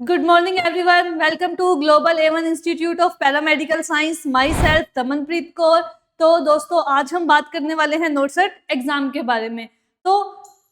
Good morning everyone. Welcome to Global A1 Institute of Paramedical Science. Myself तमनप्रीत Kaur. तो दोस्तों आज हम बात करने वाले हैं नोटसेट एग्जाम के बारे में। तो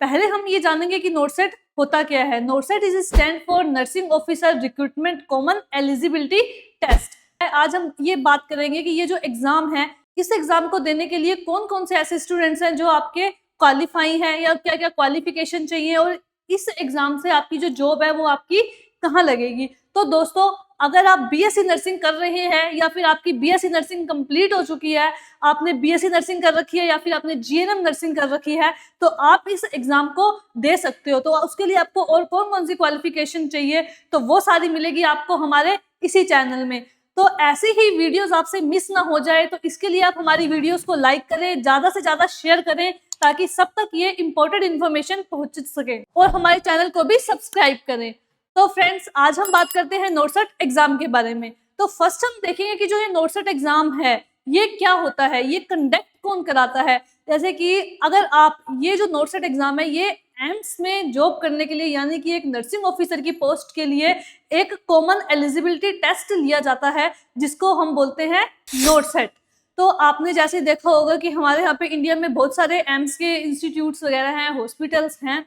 पहले हम ये जानेंगे कि नोटसेट होता क्या है। NORCET is stand for nursing officer recruitment common eligibility test. आज हम ये बात करेंगे कि ये जो एग्जाम है, इस एग्जाम को देने के लिए कौन कौन से ऐसे स्टूडेंट्स हैं जो आपके क्वालिफाई हैं या क्या क्या क्वालिफिकेशन चाहिए, और इस एग्जाम से आपकी जो जॉब है वो आपकी कहाँ लगेगी। तो दोस्तों अगर आप बीएससी नर्सिंग कर रहे हैं या फिर आपकी बीएससी नर्सिंग कंप्लीट हो चुकी है, आपने बीएससी नर्सिंग कर रखी है या फिर आपने जीएनएम नर्सिंग कर रखी है, तो आप इस एग्जाम को दे सकते हो। तो उसके लिए आपको और कौन कौन सी क्वालिफिकेशन चाहिए, तो वो सारी मिलेगी आपको हमारे इसी चैनल में। तो ऐसी ही वीडियोस आपसे मिस ना हो जाए, तो इसके लिए आप हमारी वीडियोस को लाइक करें, ज्यादा से ज्यादा शेयर करें, ताकि सब तक ये इंपॉर्टेंट इन्फॉर्मेशन पहुंच सके, और हमारे चैनल को भी सब्सक्राइब करें। तो फ्रेंड्स आज हम बात करते हैं नोटसेट एग्जाम के बारे में। तो फर्स्ट हम देखेंगे कि जो ये नोटसेट एग्जाम है ये क्या होता है, ये कंडक्ट कौन कराता है। जैसे कि अगर आप ये जो नोटसेट एग्जाम है ये एम्स में जॉब करने के लिए, यानी कि एक नर्सिंग ऑफिसर की पोस्ट के लिए एक कॉमन एलिजिबिलिटी टेस्ट लिया जाता है, जिसको हम बोलते हैं नोटसेट। तो आपने जैसे देखा होगा कि हमारे यहाँ पे इंडिया में बहुत सारे एम्स के इंस्टीट्यूट्स वगैरह हैं, हॉस्पिटल्स हैं।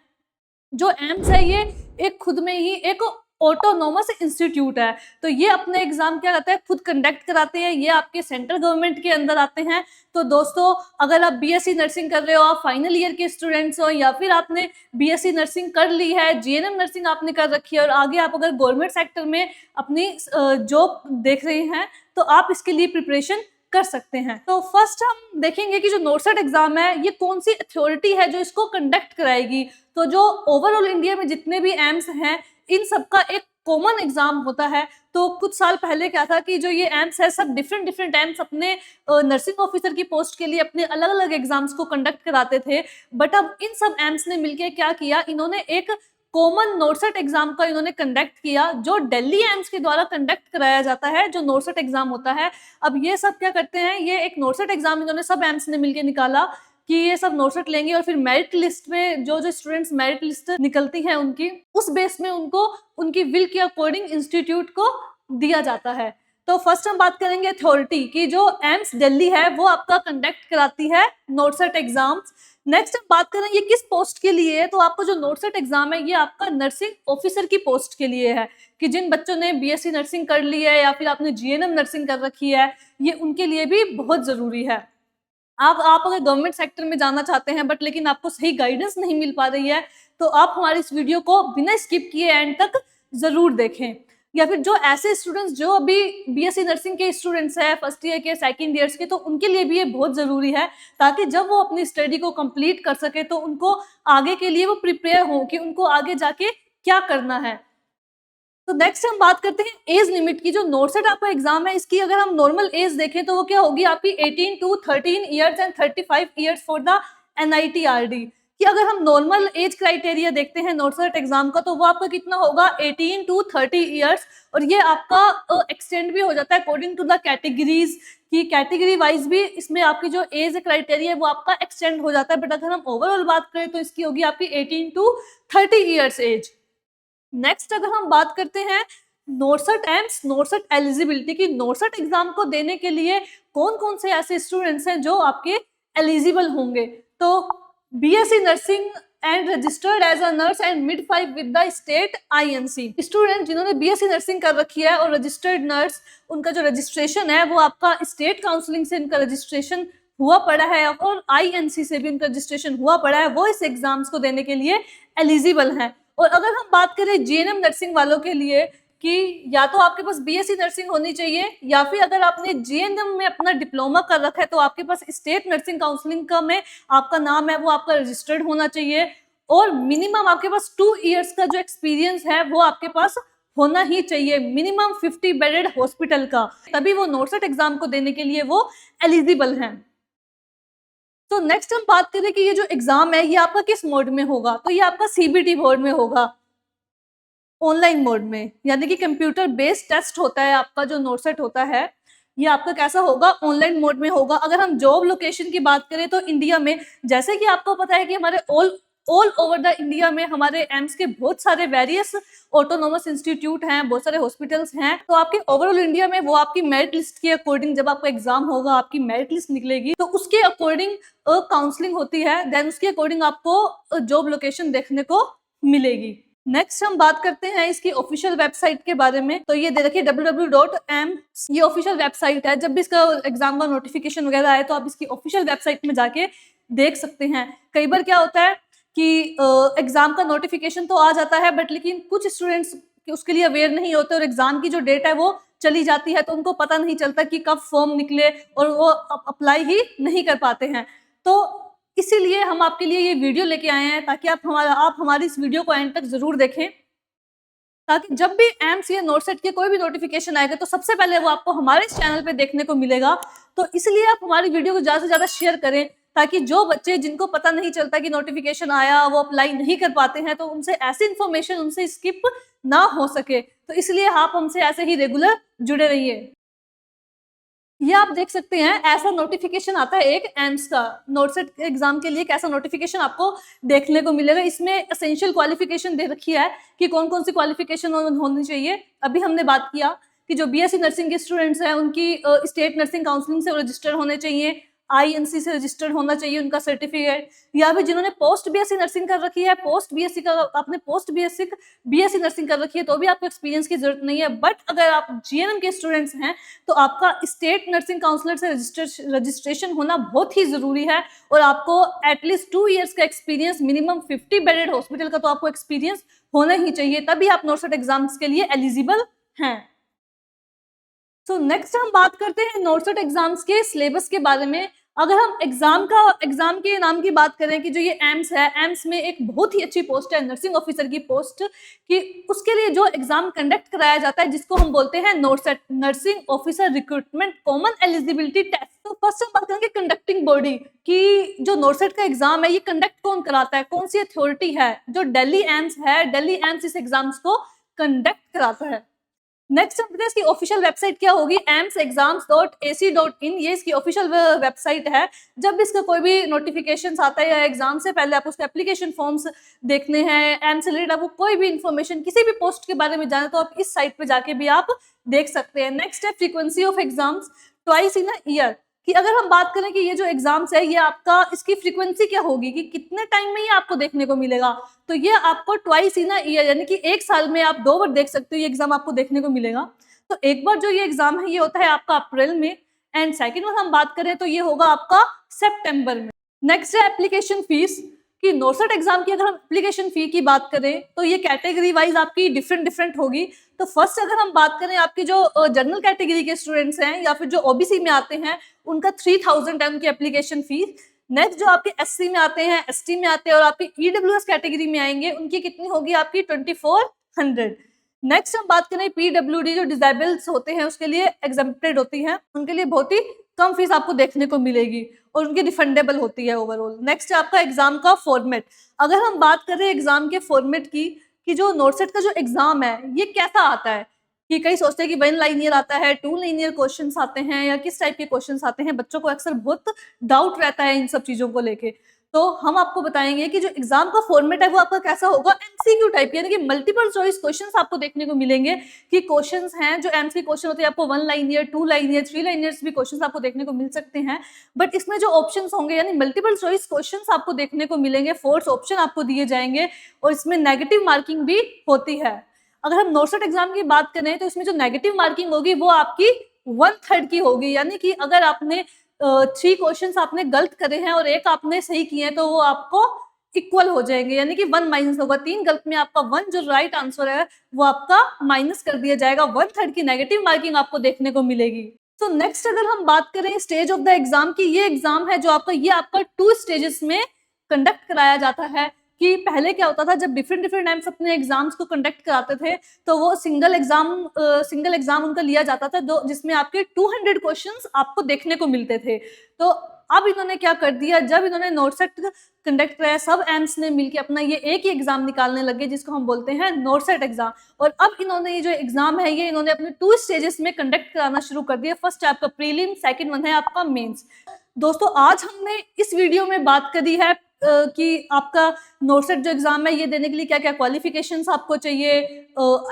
जो एम्स है ये एक खुद में ही एक ऑटोनोमस इंस्टीट्यूट है। तो ये अपने एग्जाम क्या करता है, खुद कंडक्ट कराते हैं। ये आपके सेंट्रल गवर्नमेंट के अंदर आते हैं। तो दोस्तों अगर आप बीएससी नर्सिंग कर रहे हो, आप फाइनल ईयर के स्टूडेंट्स हो, या फिर आपने बीएससी नर्सिंग कर ली है, जीएनएम नर्सिंग आपने कर रखी है, और आगे आप अगर गवर्नमेंट सेक्टर में अपनी जॉब देख रहे हैं, तो आप इसके लिए प्रिपरेशन कर सकते हैं। तो फर्स्ट हम देखेंगे कि जो नोटसेट एग्जाम है ये कौन सी अथॉरिटी है जो इसको कंडक्ट कराएगी। तो जो ओवरऑल इंडिया में जितने भी एम्स हैं, इन सबका एक कॉमन एग्जाम होता है। तो कुछ साल पहले क्या था कि जो ये एम्स है सब डिफरेंट एम्स अपने नर्सिंग ऑफिसर की पोस्ट के लिए अपने अलग अलग एग्जाम्स को कंडक्ट कराते थे। बट अब इन सब एम्स ने मिलकर क्या किया, इन्होंने एक कॉमन नोटसेट एग्जाम का इन्होंने कंडक्ट किया, जो दिल्ली एम्स के द्वारा कंडक्ट कराया जाता है, जो नोटसेट एग्जाम होता है। अब ये सब क्या करते हैं, ये एक नोटसेट एग्जाम इन्होंने सब एम्स ने मिलकर निकाला कि ये सब नोटसेट लेंगे, और फिर मेरिट लिस्ट में जो जो स्टूडेंट्स मेरिट लिस्ट निकलती हैं उनकी, उस बेस में उनको उनकी विल के अकॉर्डिंग इंस्टीट्यूट को दिया जाता है। तो फर्स्ट हम बात करेंगे अथॉरिटी की। जो एम्स दिल्ली है वो आपका कंडक्ट कराती है नोटसेट एग्जाम्स। नेक्स्ट हम बात करें ये किस पोस्ट के लिए है। तो आपका जो नोटसेट एग्जाम है ये आपका नर्सिंग ऑफिसर की पोस्ट के लिए है, कि जिन बच्चों ने बीएससी नर्सिंग कर ली है या फिर आपने जीएनएम नर्सिंग कर रखी है, ये उनके लिए भी बहुत जरूरी है। आप अगर गवर्नमेंट सेक्टर में जाना चाहते हैं बट लेकिन आपको सही गाइडेंस नहीं मिल पा रही है, तो आप हमारी इस वीडियो को बिना स्किप किए एंड तक जरूर देखें। या फिर जो ऐसे स्टूडेंट्स जो अभी बीएससी नर्सिंग के स्टूडेंट्स हैं, फर्स्ट ईयर के, सेकंड ईयर्स के, तो उनके लिए भी ये बहुत ज़रूरी है, ताकि जब वो अपनी स्टडी को कंप्लीट कर सके तो उनको आगे के लिए वो प्रिपेयर हो कि उनको आगे जाके क्या करना है। तो नेक्स्ट हम बात करते हैं एज लिमिट की। जो नोटसेट आपका एग्जाम है इसकी अगर हम नॉर्मल एज देखें तो वो क्या होगी आपकी 18 to 13 years and 35 years for the NITRD. कि अगर हम नॉर्मल एज क्राइटेरिया देखते हैं नोटसेट एग्जाम का, तो वो आपका कितना होगा 18 to 30 ईयर्स, और ये आपका एक्सटेंड भी हो जाता है अकॉर्डिंग टू द कैटेगरीज, की कैटेगरी वाइज भी इसमें आपकी जो एज क्राइटेरिया है वो आपका एक्सटेंड हो जाता है। बट अगर हम ओवरऑल बात करें तो इसकी होगी आपकी 18 to 30 ईयर्स एज। नेक्स्ट अगर हम बात करते हैं नोटसेट एम्स नोटसेट एलिजिबिलिटी की, नोटसेट एग्जाम को देने के लिए कौन कौन से ऐसे स्टूडेंट्स हैं जो आपके एलिजिबल होंगे। तो BSc nursing and registered as a nurse and midwife with the state INC. Student जिन्होंने बीएससी नर्सिंग कर रखी है और रजिस्टर्ड नर्स, उनका जो रजिस्ट्रेशन है वो आपका स्टेट काउंसलिंग से इनका रजिस्ट्रेशन हुआ पड़ा है, और आईएनसी से भी उनका रजिस्ट्रेशन हुआ पड़ा है, वो इस एग्जाम्स को देने के लिए एलिजिबल हैं। और अगर हम बात करें जीएनएम नर्सिंग वालों के लिए, कि या तो आपके पास बीएससी नर्सिंग होनी चाहिए, या फिर अगर आपने जीएनएम में अपना डिप्लोमा कर रखा है तो आपके पास स्टेट नर्सिंग काउंसलिंग का में आपका नाम है वो आपका रजिस्टर्ड होना चाहिए, और मिनिमम आपके पास 2 ईयर्स का जो एक्सपीरियंस है वो आपके पास होना ही चाहिए, मिनिमम 50 बेडेड हॉस्पिटल का, तभी वो नोटसेट एग्जाम को देने के लिए वो एलिजिबल हैं। तो नेक्स्ट हम बात करें कि ये जो एग्जाम है ये आपका किस मोड में होगा। तो ये आपका सीबीटी मोड में होगा, ऑनलाइन मोड में, यानी कि कंप्यूटर बेस्ड टेस्ट होता है आपका जो नोटसेट होता है, ये आपका कैसा होगा, ऑनलाइन मोड में होगा। अगर हम जॉब लोकेशन की बात करें तो इंडिया में, जैसे कि आपको पता है कि हमारे all all over the India में हमारे एम्स के बहुत सारे वेरियस ऑटोनोमस इंस्टीट्यूट हैं, बहुत सारे हॉस्पिटल्स हैं। तो आपके ओवरऑल इंडिया में वो आपकी मेरिट लिस्ट के अकॉर्डिंग, जब आपका एग्जाम होगा, आपकी मेरिट लिस्ट निकलेगी, तो उसके अकॉर्डिंग काउंसलिंग होती है, देन उसके अकॉर्डिंग आपको जॉब लोकेशन देखने को मिलेगी। नेक्स्ट हम बात करते हैं इसकी ऑफिशियल वेबसाइट के बारे में। तो ये दे रखिए www.AIIMS, ये ऑफिशियल वेबसाइट है। जब भी इसका एग्जाम का नोटिफिकेशन वगैरह आए तो आप इसकी ऑफिशियल वेबसाइट में जाके देख सकते हैं। कई बार क्या होता है कि एग्जाम का नोटिफिकेशन तो आ जाता है, बट लेकिन कुछ स्टूडेंट्स उसके लिए अवेयर नहीं होते और एग्जाम की जो डेट है वो चली जाती है, तो उनको पता नहीं चलता कि कब फॉर्म निकले और वो अप्लाई ही नहीं कर पाते हैं। तो इसीलिए हम आपके लिए ये वीडियो लेके आए हैं, ताकि आप हमारी इस वीडियो को एंड तक जरूर देखें, ताकि जब भी एम्स या नोटसेट के कोई भी नोटिफिकेशन आएगा तो सबसे पहले वो आपको हमारे इस चैनल पे देखने को मिलेगा। तो इसलिए आप हमारी वीडियो को ज्यादा से ज्यादा शेयर करें, ताकि जो बच्चे जिनको पता नहीं चलता कि नोटिफिकेशन आया, वो अप्लाई नहीं कर पाते हैं, तो उनसे ऐसी इन्फॉर्मेशन उनसे स्किप ना हो सके। तो इसलिए आप हमसे ऐसे ही रेगुलर जुड़े रहिए। ये आप देख सकते हैं, ऐसा नोटिफिकेशन आता है एक एम्स का। नोटसेट एग्जाम के लिए कैसा नोटिफिकेशन आपको देखने को मिलेगा। इसमें एसेंशियल क्वालिफिकेशन दे रखी है कि कौन कौन सी क्वालिफिकेशन होनी चाहिए। अभी हमने बात किया कि जो बीएससी नर्सिंग के स्टूडेंट्स हैं उनकी स्टेट नर्सिंग काउंसिलिंग से रजिस्टर्ड होने चाहिए, आईएनसी से रजिस्टर्ड होना चाहिए उनका सर्टिफिकेट। या फिर जिन्होंने पोस्ट बीएससी नर्सिंग कर रखी है, पोस्ट बीएससी का आपने पोस्ट बीएससी नर्सिंग कर रखी है, तो भी आपको एक्सपीरियंस की जरूरत नहीं है। बट अगर आप जीएनएम के स्टूडेंट्स हैं तो आपका स्टेट नर्सिंग काउंसलर से रजिस्ट्रेशन होना बहुत ही जरूरी है, और आपको एटलीस्ट 2 ईयर्स का एक्सपीरियंस, मिनिमम 50 बेडेड हॉस्पिटल का तो आपको एक्सपीरियंस होना ही चाहिए, तभी आप नोटसेट एग्जाम्स के लिए एलिजिबल हैं। तो नेक्स्ट हम बात करते हैं नोटसेट एग्जाम्स के सिलेबस के बारे में। अगर हम एग्जाम के नाम की बात करें कि जो ये एम्स है, एम्स में एक बहुत ही अच्छी पोस्ट है नर्सिंग ऑफिसर की पोस्ट, कि उसके लिए जो एग्जाम कंडक्ट कराया जाता है जिसको हम बोलते हैं NORCET, nursing officer recruitment common eligibility test. तो फर्स्ट हम बात करेंगे कंडक्टिंग बॉडी की जो नोटसेट का एग्जाम है ये कंडक्ट कौन कराता है, कौन सी अथॉरिटी है। जो दिल्ली एम्स है, दिल्ली एम्स इस एग्जाम्स को कंडक्ट कराता है। नेक्स्ट हम इसकी ऑफिशियल वेबसाइट क्या होगी, amsexams.ac.in, ये इसकी ऑफिशियल वेबसाइट है। जब भी इसका कोई भी नोटिफिकेशन आता है या एग्जाम से पहले आप उसके एप्लीकेशन फॉर्म्स देखने हैं, एम्स से रिलेटेड आपको कोई भी इंफॉर्मेशन किसी भी पोस्ट के बारे में जाना, तो आप इस साइट पे जाके भी आप देख सकते हैं। नेक्स्ट है frequency of exams twice in a year, कि अगर हम बात करें कि ये जो एग्जाम्स है ये आपका इसकी फ्रीक्वेंसी क्या होगी, कि कितने टाइम में ये आपको देखने को मिलेगा। तो ये आपको ट्वाइस इन अ ईयर, यानी कि एक साल में आप 2 बार देख सकते हो, ये एग्जाम आपको देखने को मिलेगा। तो एक बार जो ये एग्जाम है ये होता है आपका अप्रैल में, एंड सेकेंड बार हम बात करें तो ये होगा आपका सितंबर में। नेक्स्ट है एप्लीकेशन फीस, कि नोटसेट एग्जाम की अगर हम एप्लीकेशन फी की बात करें तो ये कैटेगरी वाइज आपकी डिफरेंट होगी। तो फर्स्ट अगर हम बात करें आपकी जो जनरल कैटेगरी के स्टूडेंट्स हैं या फिर जो ओबीसी में आते हैं, उनका 3000 है उनकी एप्लीकेशन फीस। नेक्स्ट जो आपके एससी में आते हैं, एसटी में आते हैं और आपकी ईडब्ल्यूएस कैटेगरी में आएंगे, उनकी कितनी होगी आपकी 2400। नेक्स्ट हम बात करें पीडब्ल्यूडी, जो डिसेबल्स होते हैं उसके लिए एग्जेम्प्टेड होती हैं, उनके लिए बहुत ही कम फीस आपको देखने को मिलेगी और उनकी रिफंडेबल होती है ओवरऑल। नेक्स्ट है आपका एग्जाम का फॉर्मेट। अगर हम बात करें एग्जाम के फॉर्मेट की, कि जो नोटसेट का जो एग्जाम है ये कैसा आता है, कि कई सोचते हैं कि 1 लाइनियर आता है, 2 लाइनियर क्वेश्चंस आते हैं, या किस टाइप के क्वेश्चंस आते हैं। बच्चों को अक्सर बहुत डाउट रहता है इन सब चीजों को लेके। तो हम आपको बताएंगे कि जो एग्जाम का फॉर्मेट है वो आपका कैसा होगा, एमसीक्यू टाइप, यानी कि मल्टीपल चॉइस क्वेश्चंस आपको देखने को मिलेंगे। कि क्वेश्चंस हैं जो एम्स के क्वेश्चन होते हैं, आपको 1 लाइनियर, 2 लाइनियर, 3 लाइनियर्स भी क्वेश्चंस आपको देखने को मिल सकते हैं। बट इसमें जो ऑप्शंस होंगे यानी मल्टीपल चॉइस क्वेश्चंस आपको देखने को मिलेंगे, 4 ऑप्शन आपको दिए जाएंगे और इसमें नेगेटिव मार्किंग भी होती है। अगर हम नोटसेट एग्जाम की बात करें तो इसमें जो नेगेटिव मार्किंग होगी वो आपकी 1/3 की होगी, यानी कि अगर आपने 3 क्वेश्चंस आपने गलत करे हैं और 1 आपने सही किए हैं तो वो आपको इक्वल हो जाएंगे, यानी कि 1 माइनस होगा। 3 गलत में आपका 1 जो राइट आंसर है वो आपका माइनस कर दिया जाएगा। 1/3 की नेगेटिव मार्किंग आपको देखने को मिलेगी। तो नेक्स्ट अगर हम बात करें स्टेज ऑफ द एग्जाम की, ये एग्जाम है जो आपका 2 स्टेजेस में कंडक्ट कराया जाता है। कि पहले क्या होता था, जब डिफरेंट टाइम्स अपने एग्जाम्स को कंडक्ट कराते थे तो वो सिंगल एग्जाम उनका लिया जाता था, जिसमें आपके 200 क्वेश्चंस आपको देखने को मिलते थे। तो अब इन्होंने क्या कर दिया, जब इन्होंने नोटसेट कंडक्ट कराया, सब एम्स ने मिलकर अपना ये एक ही एग्जाम निकालने लगे जिसको हम बोलते हैं नोटसेट एग्जाम। और अब इन्होंने ये जो एग्जाम है ये इन्होंने अपने 2 स्टेजेस में कंडक्ट कराना शुरू कर दिया। फर्स्ट है आपका प्रीलिम, सेकंड वन है आपका मेंस। दोस्तों आज हमने इस वीडियो में बात करी है कि आपका नोटसेट जो एग्जाम है ये देने के लिए क्या क्या क्वालिफिकेशंस आपको चाहिए,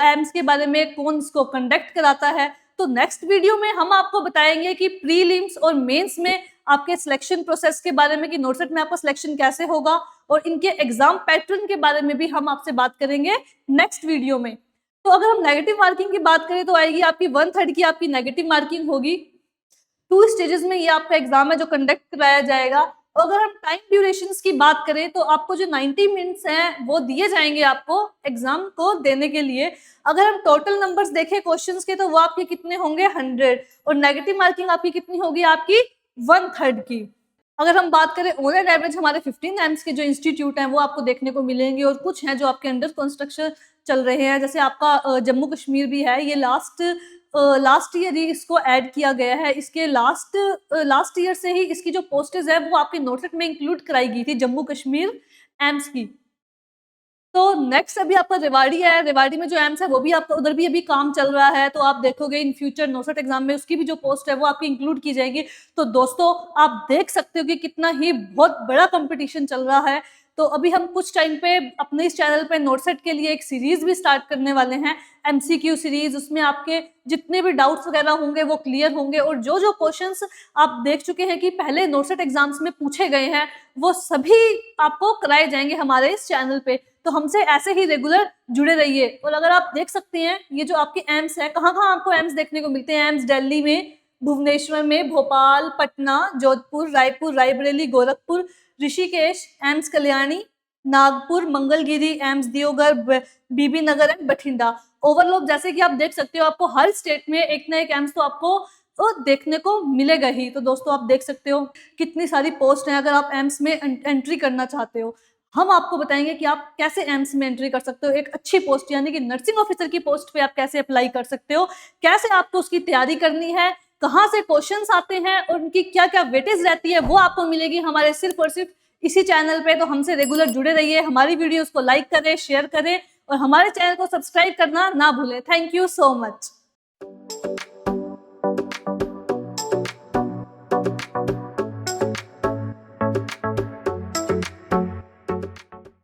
एम्स के बारे में कौन इसको कंडक्ट कराता है। तो नेक्स्ट वीडियो में हम आपको बताएंगे कि प्रीलिम्स और मेंस में आपके सिलेक्शन प्रोसेस के बारे में, कि नोटसेट में आपका सिलेक्शन कैसे होगा, और इनके एग्जाम पैटर्न के बारे में भी हम आपसे बात करेंगे नेक्स्ट वीडियो में। तो अगर हम नेगेटिव मार्किंग की बात करें तो आएगी आपकी 1/3 की आपकी नेगेटिव मार्किंग होगी। 2 स्टेजेस में ये आपका एग्जाम है जो कंडक्ट कराया जाएगा। और अगर हम टाइम ड्यूरेशंस की बात करें तो आपको जो 90 मिनट्स हैं वो दिए जाएंगे आपको एग्जाम को देने के लिए। अगर हम टोटल नंबर्स देखें क्वेश्चंस के तो वो आपके कितने होंगे 100, और नेगेटिव मार्किंग आपकी कितनी होगी आपकी 1/3 की। अगर हम बात करें ऑन एन एवरेज हमारे 15 एम्स के जो इंस्टीट्यूट हैं वो आपको देखने को मिलेंगे, और कुछ हैं जो आपके अंडर कंस्ट्रक्शन चल रहे हैं। जैसे आपका जम्मू कश्मीर भी है, ये लास्ट ईयर ही इसको ऐड किया गया है। इसके लास्ट ईयर से ही इसकी जो पोस्टेज है वो आपके नोटसेट में इंक्लूड कराई गई थी जम्मू कश्मीर एम्स की। तो नेक्स्ट अभी आपका रेवाड़ी है। रेवाड़ी में जो एम्स है वो भी आपका उधर भी अभी काम चल रहा है, तो आप देखोगे इन फ्यूचर नोटसेट एग्जाम में उसकी भी जो पोस्ट है वो आपकी इंक्लूड की जाएगी। तो दोस्तों आप देख सकते हो कि कितना ही बहुत बड़ा कंपटीशन चल रहा है। तो अभी हम कुछ टाइम पे अपने इस चैनल पे नोटसेट के लिए एक सीरीज भी स्टार्ट करने वाले हैं, एमसीक्यू सीरीज। उसमें आपके जितने भी डाउट्स वगैरह होंगे वो क्लियर होंगे, और जो जो क्वेश्चंस आप देख चुके हैं कि पहले नोटसेट एग्जाम्स में पूछे गए हैं वो सभी आपको कराए जाएंगे हमारे इस चैनल पे। तो हमसे ऐसे ही रेगुलर जुड़े रहिए। और अगर आप देख सकते हैं ये जो आपके एम्स है, कहाँ कहाँ आपको एम्स देखने को मिलते हैं। एम्स दिल्ली में, भुवनेश्वर में, Bhopal, Patna, Jodhpur, Raipur, Raebareli, Gorakhpur, Rishikesh, AIIMS Kalyani, Nagpur, Mangalagiri, AIIMS Deoghar, Bibinagar and Bathinda. Overall जैसे कि आप देख सकते हो आपको हर स्टेट में एक ना एक एम्स तो आपको देखने को मिलेगा ही। तो दोस्तों आप देख सकते हो कितनी सारी पोस्ट हैं। अगर आप एम्स में एंट्री करना चाहते हो, हम आपको बताएंगे कि आप कैसे एम्स में एंट्री कर सकते हो। एक अच्छी पोस्ट यानी कि नर्सिंग ऑफिसर की पोस्ट पे आप कैसे अप्लाई कर सकते हो, कैसे आपको उसकी तैयारी करनी है, कहाँ से क्वेश्चंस आते हैं और उनकी क्या क्या वेटेज रहती है, वो आपको मिलेगी हमारे सिर्फ और सिर्फ इसी चैनल पे। तो हमसे रेगुलर जुड़े रहिए, हमारी वीडियोस को लाइक करें, शेयर करें, और हमारे चैनल को सब्सक्राइब करना ना भूलें। Thank you so much.